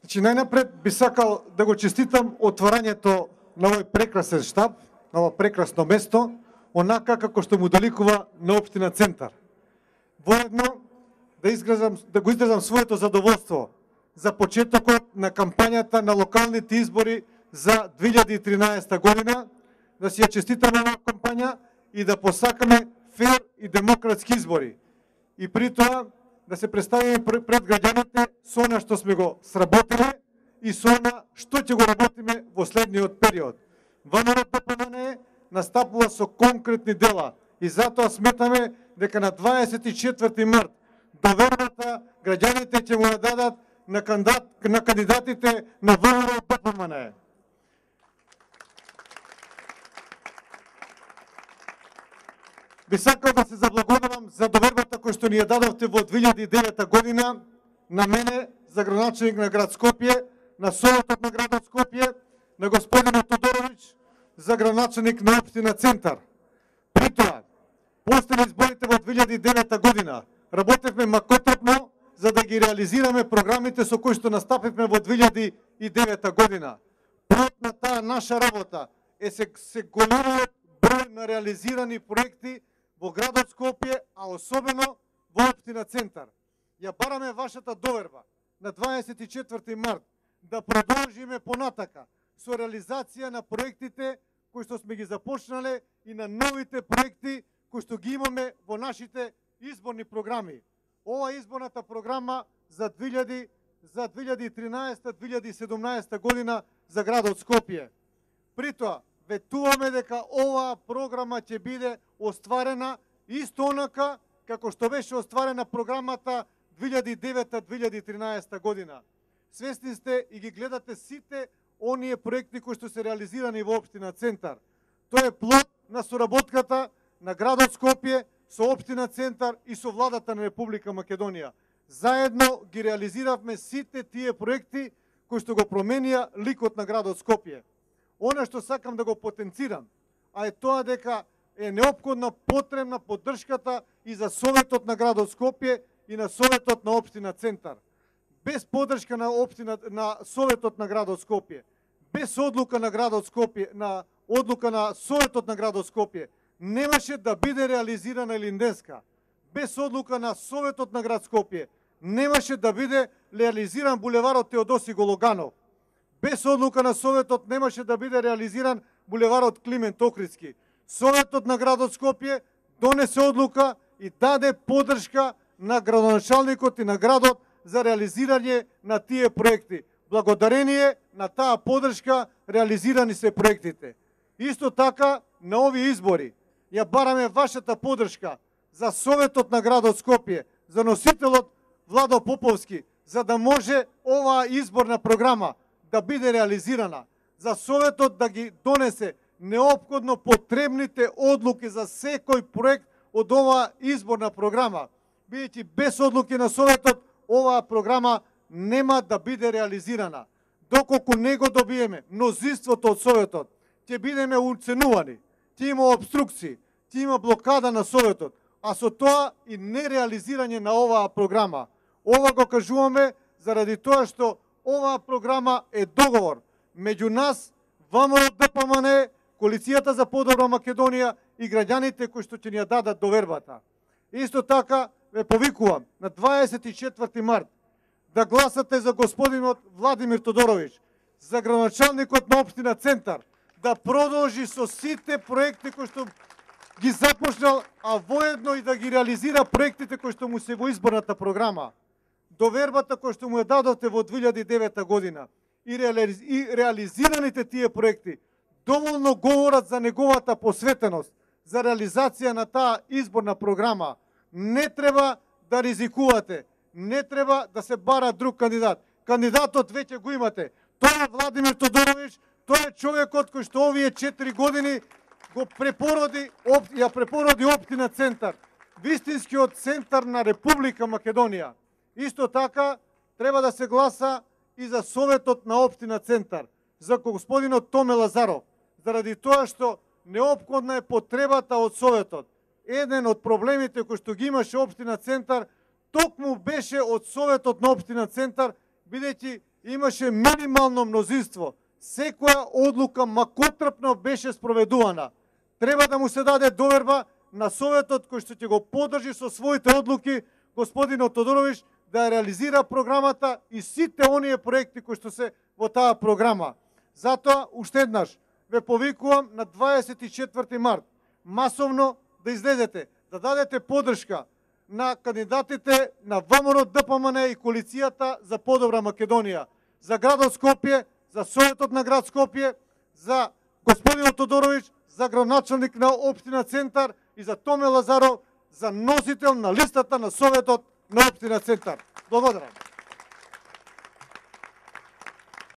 Значи најнапред би сакал да го честитам отварањето на овој прекрасен штаб, на ово прекрасно место, онака како што му доликува на општина Центар. Воедно да го изразам своето задоволство за почетокот на кампањата на локалните избори за 2013 година, да си ја честитаме оваа кампања и да посакаме фер и демократски избори. И при тоа да се представиме пред граѓаните со она што сме го сработиле и со она што ќе го работиме во следниот период. ВМРО-ДПМНЕ настапува со конкретни дела и затоа сметаме дека на 24 март довербата граѓаните ќе му ја дадат на кандидатите на ВМРО-ДПМНЕ. Би сакал да се заблагодарам за довербата која што ни ја дадовте во 2009 година на мене за градоначелник на град Скопје, на Советот на градот Скопје, на господинот Тодоровиќ за градоначелник на општина Центар. При тоа, после изборите во 2009 година, работевме макотрпно за да ги реализираме програмите со кои што настапивме во 2009 година. Плод на таа наша работа е се големиот број на реализирани проекти во градот Скопје, а особено во општина Центар. Ја бараме вашата доверба на 24 март да продолжиме понатака со реализација на проектите кои што сме ги започнале и на новите проекти кои што ги имаме во нашите изборни програми. Ова изборната програма за 2013-2017 година за градот Скопје. При тоа, ветуваме дека оваа програма ќе биде остварена исто онака како што беше остварена програмата 2009-2013 година. Свесни сте и ги гледате сите оние проекти кои што се реализирани во општина Центар. Тоа е плод на соработката на градот Скопје со општина Центар и со владата на Република Македонија. Заедно ги реализиравме сите тие проекти кои што го променија ликот на градот Скопје. Она што сакам да го потенцирам, а е тоа дека е неопходна потребна поддршката и за Советот на градот Скопје и на Советот на општина Центар. Без поддршка на Советот на градот Скопје, без одлука на градот Скопје, на одлука на Советот на градот Скопје, немаше да биде реализирана Илинденска. Без одлука на Советот на град Скопје, немаше да биде реализиран булеварот Теодоси Гологанов. Без одлука на Советот немаше да биде реализиран булеварот Климент Охридски. Советот на градот Скопје донесе одлука и даде поддршка на градоначалникот и на градот за реализирање на тие проекти. Благодарение на таа поддршка реализирани се проектите. Исто така, на овие избори ја бараме вашата поддршка за Советот на градот Скопје, за носителот Владо Поповски, за да може оваа изборна програма да биде реализирана, за Советот да ги донесе неопходно потребните одлуки за секој проект од оваа изборна програма. Бидејќи без одлуки на Советот, оваа програма нема да биде реализирана. Доколку не го добиеме мнозинството од Советот, ќе бидеме уценувани, ќе има обструкции, ќе има блокада на Советот, а со тоа и нереализирање на оваа програма. Ова го кажуваме заради тоа што оваа програма е договор меѓу нас, ВМРО-ДПМНЕ, Коалицијата за подобра Македонија и граѓаните кои што ќе ни ја дадат довербата. Исто така ве повикувам на 24 март да гласате за господинот Владимир Тодоровиќ, за градоначалникот на општина Центар, да продолжи со сите проекти кои што ги започнал, а воедно и да ги реализира проектите кои што му се во изборната програма. Довербата која што му ја дадовте во 2009 година и реализираните тие проекти доволно говорат за неговата посветеност, за реализација на таа изборна програма. Не треба да ризикувате, не треба да се бара друг кандидат. Кандидатот веќе го имате. Тоа е Владимир Тодоровиќ, тоа е човекот кој што овие 4 години ја препороди општина Центар, вистинскиот центар на Република Македонија. Исто така треба да се гласа и за Советот на општина Центар, за господинот Томе Лазаров, заради тоа што неопходна е потребата од Советот. Еден од проблемите кои што ги имаше општина Центар, токму беше од Советот на општина Центар, бидејќи имаше минимално мнозинство. Секоја одлука макотрпно беше спроведувана. Треба да му се даде доверба на Советот кој што ќе го поддржи со своите одлуки господинот Тодорович да реализира програмата и сите оние проекти кои што се во таа програма. Затоа, уште еднаш, ве повикувам на 24 март масовно да излезете, да дадете поддршка на кандидатите на ВМРО, ДПМН и коалицијата за подобра Македонија, за градот Скопје, за Советот на град Скопје, за господинот Тодорович, за градоначалник на општина Центар и за Томе Лазаров, за носител на листата на Советот на општина Центар. Благодарам.